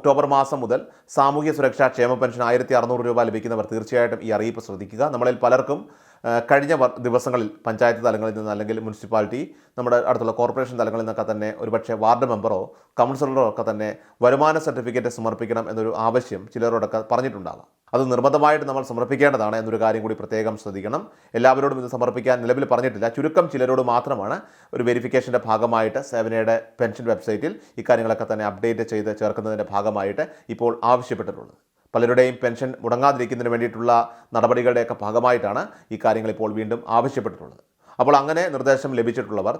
October മാസം മുതൽ സാമൂഹ്യ സുരക്ഷാ ക്ഷേമ പെൻഷൻ 1600 രൂപ ലഭിക്കുന്നവർ തീർച്ചയായിട്ടും ഈ അറിയിപ്പ് ശ്രദ്ധിക്കുക. നമ്മളിൽ പലർക്കും കഴിഞ്ഞ ദിവസങ്ങളിൽ പഞ്ചായത്ത് തലങ്ങളിൽ നിന്ന് അല്ലെങ്കിൽ മുനിസിപ്പാലിറ്റി, നമ്മുടെ അടുത്തുള്ള കോർപ്പറേഷൻ തലങ്ങളിൽ നിന്നൊക്കെ തന്നെ ഒരുപക്ഷെ വാർഡ് മെമ്പറോ കൗൺസിലറോ ഒക്കെ തന്നെ വരുമാന സർട്ടിഫിക്കറ്റ് സമർപ്പിക്കണം എന്നൊരു ആവശ്യം ചിലരോടൊക്കെ പറഞ്ഞിട്ടുണ്ടാകാം. അത് നിർബന്ധമായിട്ട് നമ്മൾ സമർപ്പിക്കേണ്ടതാണ് എന്നൊരു കാര്യം കൂടി പ്രത്യേകം ശ്രദ്ധിക്കണം. എല്ലാവരോടും ഇത് സമർപ്പിക്കാൻ നിലവിൽ പറഞ്ഞിട്ടില്ല. ചുരുക്കം ചിലരോട് മാത്രമാണ് ഒരു വെരിഫിക്കേഷൻ്റെ ഭാഗമായിട്ട് സേവനയുടെ പെൻഷൻ വെബ്സൈറ്റിൽ ഇക്കാര്യങ്ങളൊക്കെ തന്നെ അപ്ഡേറ്റ് ചെയ്ത് ചേർക്കുന്നതിൻ്റെ ഭാഗമായിട്ട് ഇപ്പോൾ ആവശ്യപ്പെട്ടിട്ടുള്ളത്. പലരുടെയും പെൻഷൻ മുടങ്ങാതിരിക്കുന്നതിന് വേണ്ടിയിട്ടുള്ള നടപടികളുടെയൊക്കെ ഭാഗമായിട്ടാണ് ഈ കാര്യങ്ങൾ ഇപ്പോൾ വീണ്ടും ആവശ്യപ്പെട്ടിട്ടുള്ളത്. അപ്പോൾ അങ്ങനെ നിർദ്ദേശം ലഭിച്ചിട്ടുള്ളവർ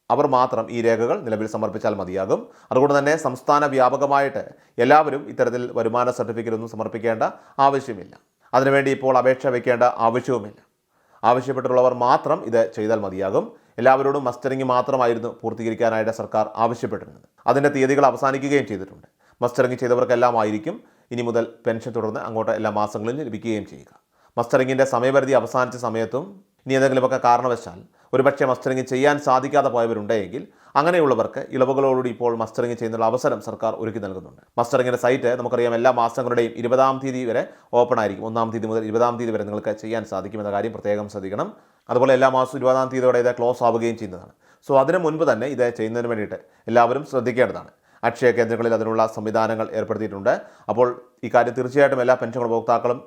അവർ മാത്രം ഈ രേഖകൾ നിലവിൽ സമർപ്പിച്ചാൽ മതിയാകും. അതുകൊണ്ട് തന്നെ സംസ്ഥാന വ്യാപകമായിട്ട് എല്ലാവരും ഇത്തരത്തിൽ വരുമാന സർട്ടിഫിക്കറ്റ് ഒന്നും സമർപ്പിക്കേണ്ട ആവശ്യമില്ല. അതിനുവേണ്ടി ഇപ്പോൾ അപേക്ഷ വയ്ക്കേണ്ട ആവശ്യവുമില്ല. ആവശ്യപ്പെട്ടിട്ടുള്ളവർ മാത്രം ഇത് ചെയ്താൽ മതിയാകും. എല്ലാവരോടും മസ്റ്ററിംഗ് മാത്രമായിരുന്നു പൂർത്തീകരിക്കാനായിട്ട് സർക്കാർ ആവശ്യപ്പെട്ടിരുന്നത്. അതിൻ്റെ തീയതികൾ അവസാനിക്കുകയും ചെയ്തിട്ടുണ്ട്. മസ്റ്ററിംഗ് ചെയ്തവർക്കെല്ലാം ആയിരിക്കും ഇനി മുതൽ പെൻഷൻ തുടർന്ന് അങ്ങോട്ട് എല്ലാ മാസങ്ങളിലും ലഭിക്കുകയും ചെയ്യുക. മസ്റ്ററിങ്ങിൻ്റെ സമയപരിധി അവസാനിച്ച സമയത്തും ഇനി എന്തെങ്കിലുമൊക്കെ കാരണവശാൽ ഒരുപക്ഷെ മസ്റ്ററിംഗ് ചെയ്യാൻ സാധിക്കാതെ പോയവരുണ്ടെങ്കിൽ അങ്ങനെയുള്ളവർക്ക് ഇളവുകളോടുകൂടി ഇപ്പോൾ മസ്റ്ററിംഗ് ചെയ്യുന്നുള്ള അവസരം സർക്കാർ ഒരുക്കി നൽകുന്നുണ്ട്. മസ്റ്ററിങ്ങിൻ്റെ സൈറ്റ് നമുക്കറിയാം എല്ലാ മാസങ്ങളുടെയും 20-ാം തീയതി വരെ ഓപ്പൺ ആയിരിക്കും. 1-ാം തീയതി മുതൽ 20-ാം തീയതി വരെ നിങ്ങൾക്ക് ചെയ്യാൻ സാധിക്കുമെന്ന കാര്യം പ്രത്യേകം ശ്രദ്ധിക്കണം. അതുപോലെ എല്ലാ മാസവും 20-ാം തീയതിയോടെ ഇത് ക്ലോസ് ആവുകയും ചെയ്യുന്നതാണ്. സോ അതിന് മുൻപ് തന്നെ ഇത് ചെയ്യുന്നതിന് വേണ്ടിയിട്ട് എല്ലാവരും ശ്രദ്ധിക്കേണ്ടതാണ്. അക്ഷയ കേന്ദ്രങ്ങളിൽ അതിനുള്ള സംവിധാനങ്ങൾ ഏർപ്പെടുത്തിയിട്ടുണ്ട്. അപ്പോൾ ഇക്കാര്യം തീർച്ചയായിട്ടും എല്ലാ പെൻഷൻ ഉപഭോക്താക്കളും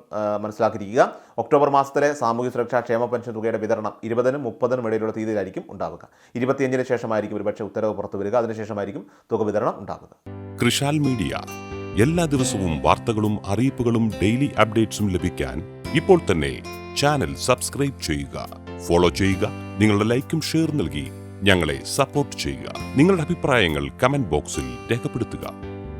മനസ്സിലാക്കിയിരിക്കുക. ഒക്ടോബർ മാസത്തിലെ സാമൂഹ്യ സുരക്ഷാ ക്ഷേമ പെൻഷൻ തുകയുടെ വിതരണം 20-നും 30-നും ഇടയിലുള്ള തീയതിയിലായിരിക്കും ഉണ്ടാവുക. 25-ന് ശേഷമായിരിക്കും ഒരുപക്ഷെ ഉത്തരവ് പുറത്തു വരിക. അതിനുശേഷമായിരിക്കും തുക വിതരണം ഉണ്ടാവുക. കൃഷാൽ മീഡിയ എല്ലാ ദിവസവും വാർത്തകളും അറിയിപ്പുകളും ഡെയിലി അപ്ഡേറ്റ്സും ലഭിക്കാൻ ഇപ്പോൾ തന്നെ ചാനൽ സബ്സ്ക്രൈബ് ചെയ്യുക, ഫോളോ ചെയ്യുക. നിങ്ങളുടെ ലൈക്കും ഷെയർ നൽകി ഞങ്ങളെ സപ്പോർട്ട് ചെയ്യുക. നിങ്ങളുടെ അഭിപ്രായങ്ങൾ കമന്റ് ബോക്സിൽ രേഖപ്പെടുത്തുക.